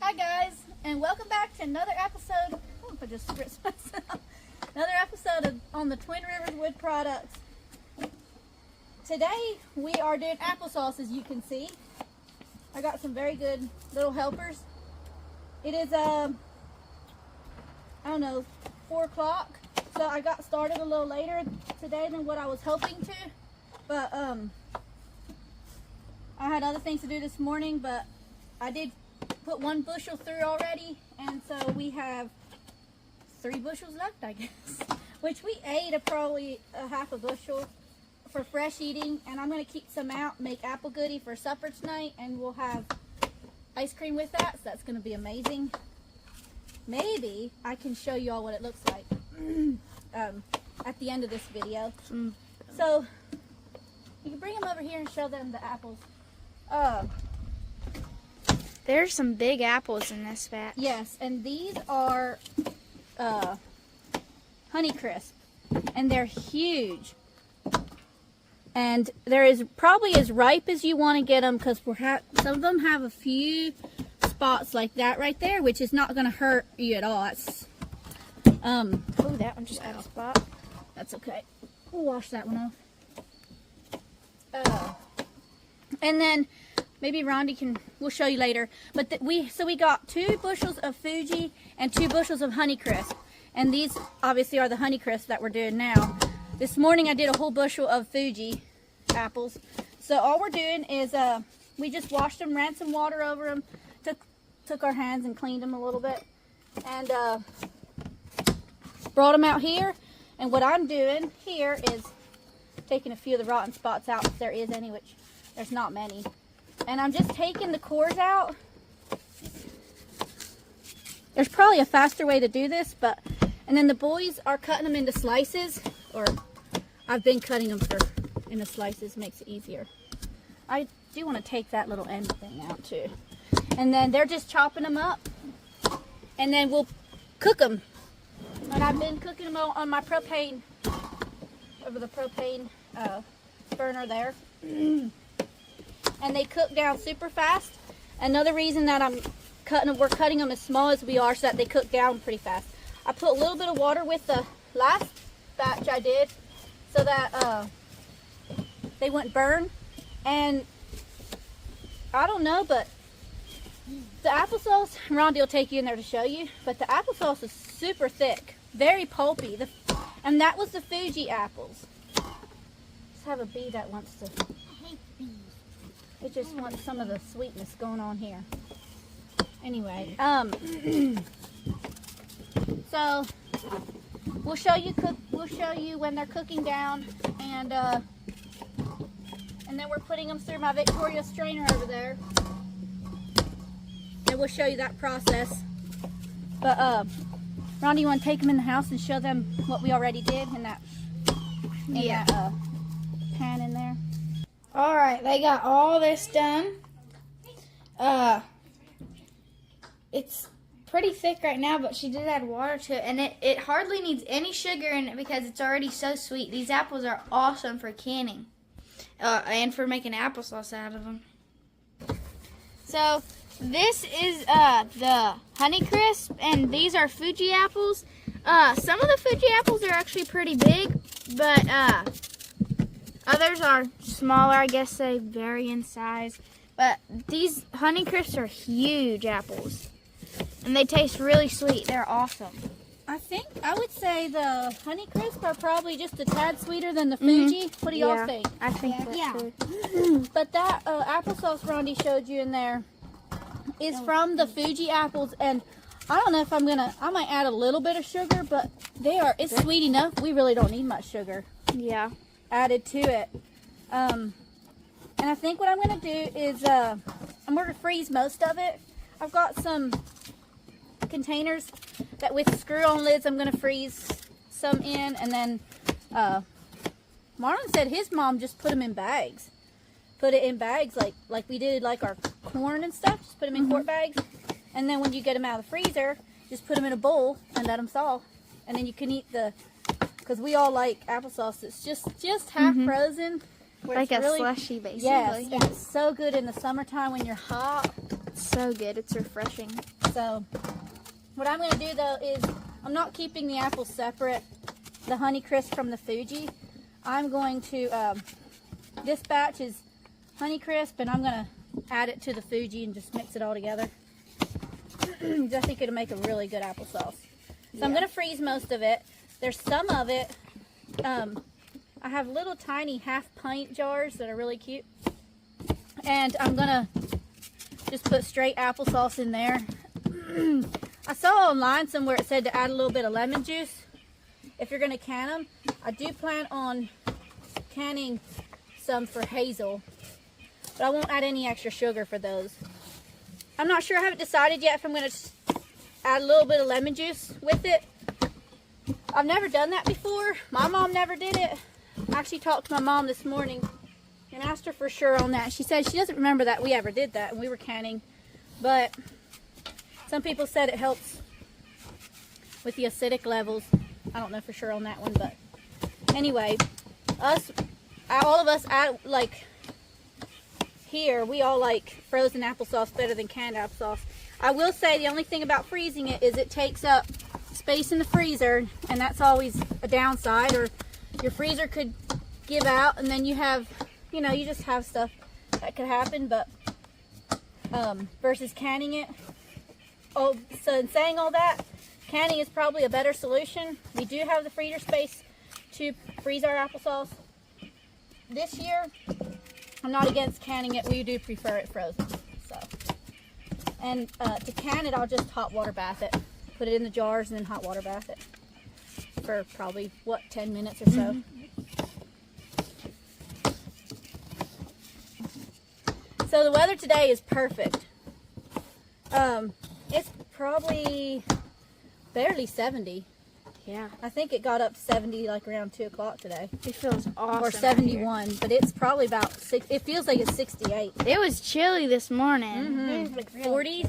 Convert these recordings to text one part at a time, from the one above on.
Hi guys, and welcome back to another episode. Oh, I just spritzed myself. Another episode of on the Twin Rivers Wood Products. Today we are doing applesauce, as you can see. I got some very good little helpers. It is I don't know, 4 o'clock. So I got started a little later today than what I was hoping to. But I had other things to do this morning, but I did put 1 bushel through already, and so we have 3 bushels left, I guess. Which we ate probably a half a bushel for fresh eating, and I'm gonna keep some out, make apple goodie for supper tonight, and we'll have ice cream with that, so that's gonna be amazing. Maybe I can show you all what it looks like at the end of this video. So you can bring them over here and show them the apples. There's some big apples in this batch. Yes, and these are Honeycrisp, and they're huge. And they're probably as ripe as you want to get them, because some of them have a few spots like that right there, which is not going to hurt you at all. It's, oh, that one just got a spot. That's okay. We'll wash that one off. And then maybe Rhonda we'll show you later. But we got 2 bushels of Fuji and 2 bushels of Honeycrisp. And these obviously are the Honeycrisp that we're doing now. This morning I did a whole bushel of Fuji apples. So all we're doing is we just washed them, ran some water over them, took our hands and cleaned them a little bit, and brought them out here. And what I'm doing here is taking a few of the rotten spots out, if there is any, which there's not many. And I'm just taking the cores out. There's probably a faster way to do this, and then the boys are cutting them into slices, or I've been cutting them into slices, makes it easier. I do want to take that little end thing out too. And then they're just chopping them up, and then we'll cook them. And I've been cooking them on my propane, over the propane burner there. And they cook down super fast. Another reason that we're cutting them as small as we are, so that they cook down pretty fast. I put a little bit of water with the last batch I did, so that they wouldn't burn. And I don't know, but the applesauce, Rhonda will take you in there to show you, but the applesauce is super thick, very pulpy. And that was the Fuji apples. Let's have a bee that wants to. I hate bees. It just wants some of the sweetness going on here. Anyway, so we'll show you when they're cooking down, and then we're putting them through my Victoria strainer over there, and we'll show you that process. But Rhonda, you want to take them in the house and show them what we already did in that pan in there? All right, they got all this done. It's pretty thick right now, but she did add water to it, and it hardly needs any sugar in it because it's already so sweet. These apples are awesome for canning and for making applesauce out of them. So this is the Honeycrisp, and these are Fuji apples. Some of the Fuji apples are actually pretty big, but others are smaller. I guess they vary in size. But these Honeycrisps are huge apples, and they taste really sweet. They're awesome. I would say the Honeycrisp are probably just a tad sweeter than the Fuji. What do y'all think? I think that's true. But that applesauce Rhonda showed you in there is from the Fuji apples, and I don't know if I might add a little bit of sugar, but it's sweet enough. We really don't need much sugar added to it. And I think what I'm going to do is I'm going to freeze most of it. I've got some containers that with screw-on lids I'm going to freeze some in, and then Marlon said his mom just put them in bags. Put it in bags like we did like our corn and stuff. Just put them in quart bags, and then when you get them out of the freezer, just put them in a bowl and let them thaw. And then you can eat because we all like applesauce that's just half frozen. Like a slushy, basically. Yes, and it's so good in the summertime when you're hot. it's so good. It's refreshing. So what I'm going to do though is I'm not keeping the apples separate, the Honey Crisp from the Fuji. I'm going to, this batch is Honey Crisp, and I'm going to add it to the Fuji and just mix it all together. I think it'll make a really good applesauce. So I'm going to freeze most of it. There's some of it, I have little tiny half pint jars that are really cute. And I'm going to just put straight applesauce in there. I saw online somewhere it said to add a little bit of lemon juice if you're going to can them. I do plan on canning some for Hazel, but I won't add any extra sugar for those. I'm not sure. I haven't decided yet if I'm going to add a little bit of lemon juice with it. I've never done that before. My mom never did it. I actually talked to my mom this morning and asked her for sure on that. She said she doesn't remember that we ever did that when we were canning, but some people said it helps with the acidic levels. I don't know for sure on that one, but anyway, all of us, like here, we all like frozen applesauce better than canned applesauce. I will say the only thing about freezing it is it takes up space in the freezer, and that's always a downside, or your freezer could give out and then you have, you know, you just have stuff that could happen. But versus canning it. Oh, so in saying all that, canning is probably a better solution. We do have the freezer space to freeze our applesauce. This year, I'm not against canning it. We do prefer it frozen. So, and to can it, I'll just hot water bath it. Put it in the jars and then hot water bath it for probably, what, 10 minutes or so. So the weather today is perfect. It's probably barely 70. Yeah. I think it got up 70 like around 2 o'clock today. It feels awesome. Or 71, but it's probably about 6. It feels like it's 68. It was chilly this morning. Mm-hmm. Like 40s,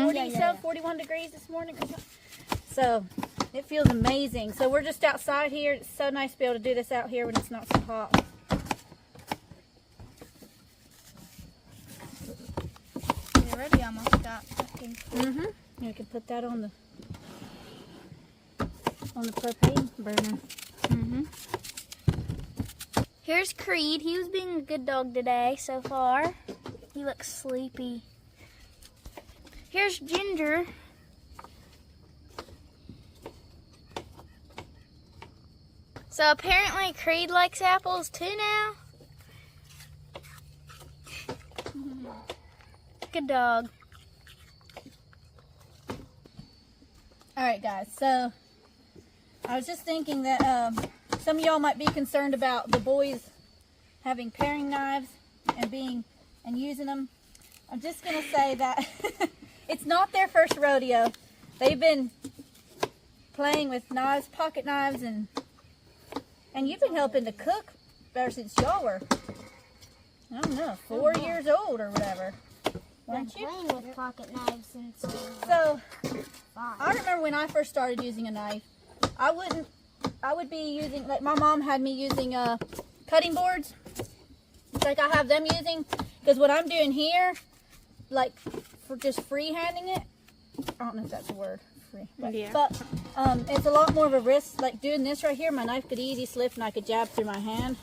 40, 41 degrees this morning or something. So it feels amazing. So we're just outside here. It's so nice to be able to do this out here when it's not so hot. It already almost got fucking cool. You can put that on the propane burner. Here's Creed. He was being a good dog today so far. He looks sleepy. Here's Ginger. So apparently Creed likes apples too now. Good dog. Alright guys, so I was just thinking that some of y'all might be concerned about the boys having paring knives and using them. I'm just going to say that it's not their first rodeo. They've been playing with knives, pocket knives, and you've been helping to cook ever since y'all were, I don't know, 4 years old or whatever. Weren't you? Playing with pocket knives since So, I remember when I first started using a knife, I would be using, like my mom had me using cutting boards, like I have them using, because what I'm doing here, like for just freehanding it, I don't know if that's a word, free, but it's a lot more of a risk. Like doing this right here, my knife could easily slip and I could jab through my hand.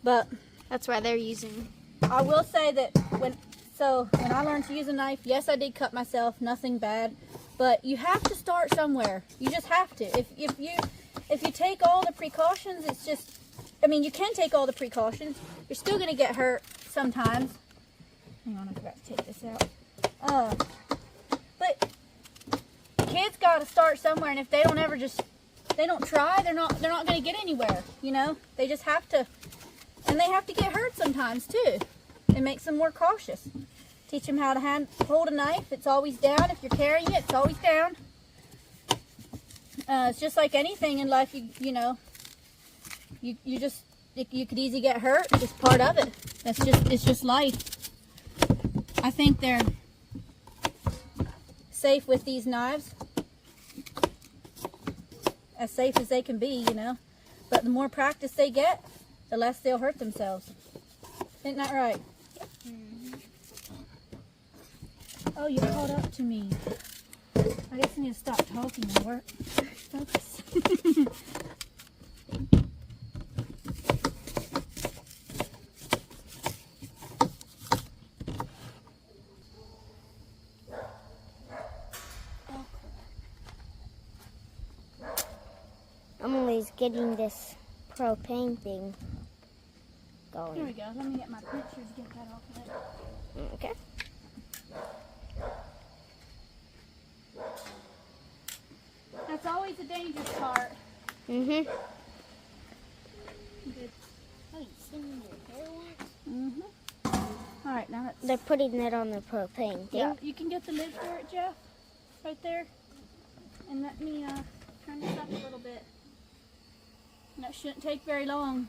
But That's why they're using. I will say that when I learned to use a knife, yes, I did cut myself, nothing bad, but you have to start somewhere. You just have to. If you take all the precautions, it's just, I mean, you can take all the precautions. You're still going to get hurt sometimes. Hang on, I forgot to take this out. But kids got to start somewhere, and if they don't try, they're not going to get anywhere, you know? They just have to, and they have to get hurt sometimes too. It makes them more cautious. Teach them how to hold a knife. It's always down. If you're carrying it, it's always down. It's just like anything in life. You could easily get hurt. It's just part of it. It's just life. I think they're safe with these knives, as safe as they can be, you know. But the more practice they get, the less they'll hurt themselves. Isn't that right? Oh, you caught up to me. I guess I need to stop talking and work. Focus. Emily's getting this propane thing going. Here we go. Let me get my pictures, get that off of it. Okay. That's always the dangerous part. Mm-hmm. Good. Oh, you seen your hair once? Mm-hmm. All right, now let's... They're putting it on the propane thing. Yeah, you can get the lid for it, Jeff. Right there. And let me turn this up a little bit. And that shouldn't take very long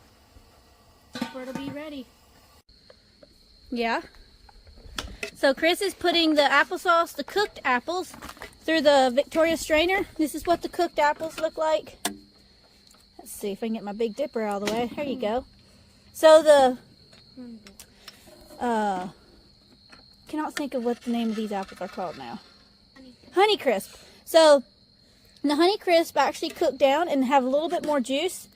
for it'll be ready. Yeah. So Chris is putting the applesauce, the cooked apples, through the Victoria strainer. This is what the cooked apples look like. Let's see if I can get my Big Dipper out of the way. There you go. So the cannot think of what the name of these apples are called now. Honey Crisp. So the Honey Crisp actually cooked down and have a little bit more juice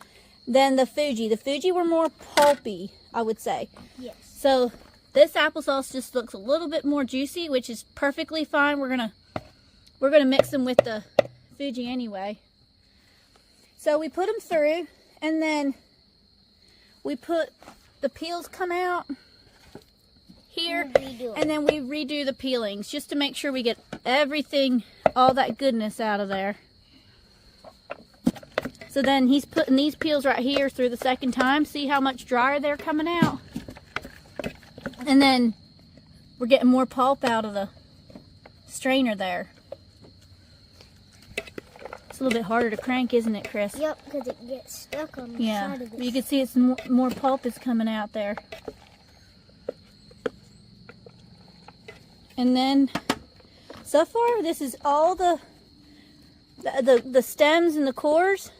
than the Fuji. The Fuji were more pulpy, I would say. Yes. So this applesauce just looks a little bit more juicy, which is perfectly fine. We're gonna mix them with the Fuji anyway. So we put them through, and then we put the peels come out here, and then we redo the peelings just to make sure we get everything, all that goodness out of there. So then he's putting these peels right here through the second time. See how much drier they're coming out? And then we're getting more pulp out of the strainer there. It's a little bit harder to crank, isn't it, Chris? Yep, because it gets stuck on the Yeah, side of this. you can see it's more pulp is coming out there. And then, so far, this is all the stems and the cores.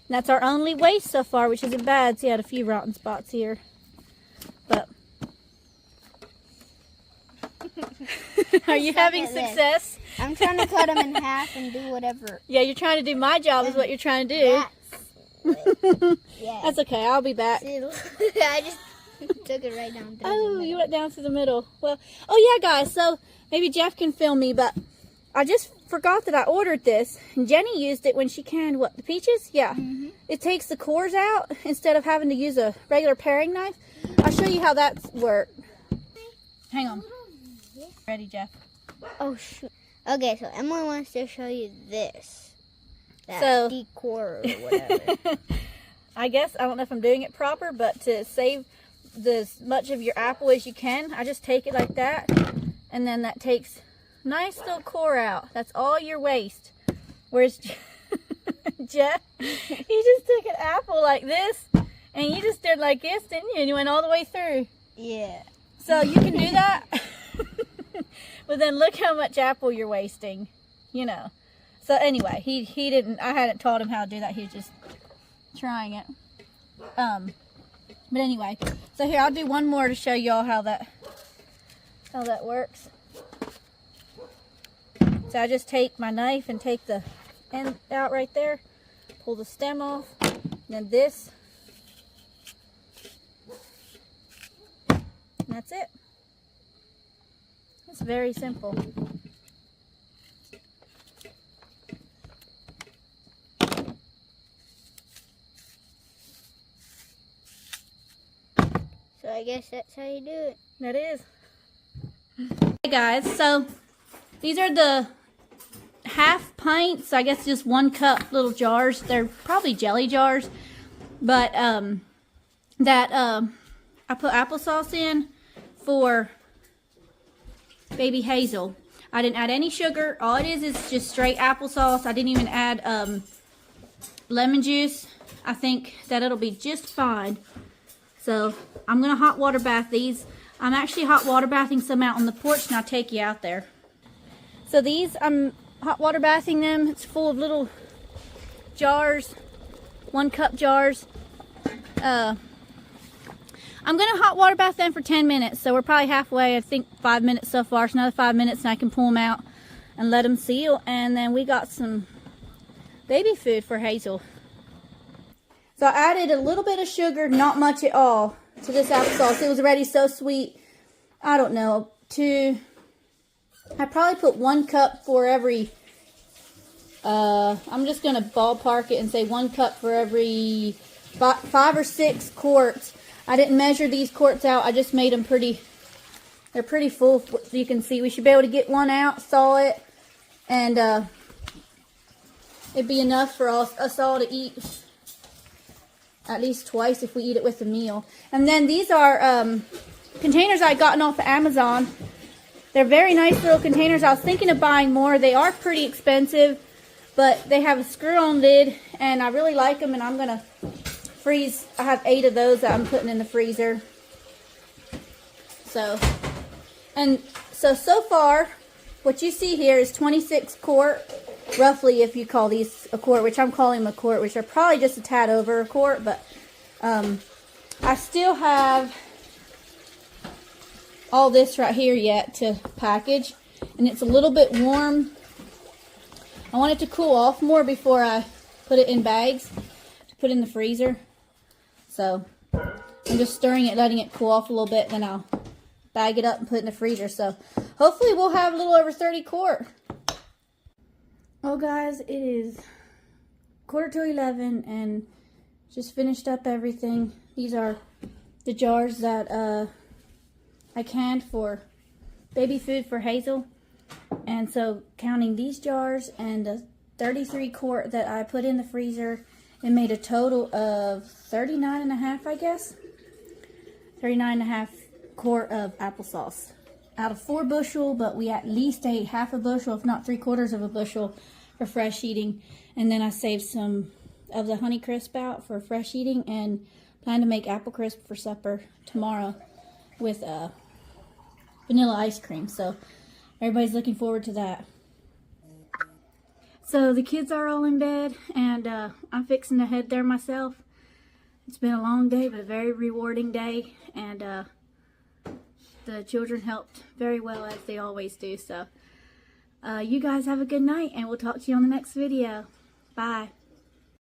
And that's our only waste so far, which isn't bad. See, I had a few rotten spots here. But, are you having success? I'm trying to cut them in half and do whatever. Yeah, you're trying to do my job is what you're trying to do. Yeah. That's okay, I'll be back. I just took it right down through the Oh, middle. you went down to the middle. Well, oh yeah, guys, so maybe Jeff can film me, but I just forgot that I ordered this. And Jenny used it when she canned, what, the peaches? Yeah. It takes the cores out instead of having to use a regular paring knife. I'll show you how that works. Hang on. Ready, Jeff? Oh, shoot. Okay, so Emily wants to show you this. That So- decor or whatever. I guess, I don't know if I'm doing it proper, but to save as much of your apple as you can, I just take it like that, and then that takes nice little core out. That's all your waste. Whereas Jeff, you just took an apple like this, and you just did like this, didn't you? And you went all the way through. Yeah. So you can do that, but then look how much apple you're wasting, you know. So anyway, he didn't, I hadn't taught him how to do that. He was just trying it. But anyway, so here, I'll do one more to show y'all how that works. So I just take my knife and take the end out right there, pull the stem off, and then this, and that's it. It's very simple. So I guess that's how you do it. That is. Hey guys, so these are the half pints, I guess just 1 cup little jars. They're probably jelly jars, but I put applesauce in for baby Hazel. I didn't add any sugar. All it is just straight applesauce. I didn't even add lemon juice. I think that it'll be just fine. So I'm gonna hot water bath these. I'm actually hot water bathing some out on the porch, and I'll take you out there. So these, I'm hot water bathing them. It's full of little jars, 1 cup jars. I'm going to hot water bath them for 10 minutes. So we're probably halfway. I think 5 minutes so far. It's another 5 minutes and I can pull them out and let them seal. And then we got some baby food for Hazel. So I added a little bit of sugar, not much at all, to this applesauce. It was already so sweet. I don't know. I probably put 1 cup for every, I'm just going to ballpark it and say 1 cup for every 5 or 6 quarts. I didn't measure these quarts out. I just made them they're pretty full. You can see we should be able to get one out, saw it, and it'd be enough for us all to eat at least twice if we eat it with a meal. And then these are containers I gotten off of Amazon. They're very nice little containers. I was thinking of buying more. They are pretty expensive, but they have a screw-on lid, and I really like them, and I'm going to freeze. I have 8 of those that I'm putting in the freezer. So far, what you see here is 26 quart, roughly, if you call these a quart, which I'm calling them a quart, which are probably just a tad over a quart, but I still have all this right here yet to package, and it's a little bit warm. I want it to cool off more before I put it in bags to put in the freezer. So I'm just stirring it, letting it cool off a little bit, then I'll bag it up and put it in the freezer. So hopefully we'll have a little over 30 quart. Well guys, it is 10:45 and just finished up everything. These are the jars that I canned for baby food for Hazel. And so counting these jars and the 33 quart that I put in the freezer, it made a total of 39.5, I guess. 39.5 quart of applesauce. Out of 4 bushel, but we at least ate half a bushel, if not 3/4 of a bushel for fresh eating. And then I saved some of the Honey Crisp out for fresh eating and plan to make apple crisp for supper tomorrow with vanilla ice cream. So everybody's looking forward to that. So the kids are all in bed, and I'm fixing to head there myself. It's been a long day, but a very rewarding day, and the children helped very well, as they always do. So you guys have a good night, and we'll talk to you on the next video. Bye.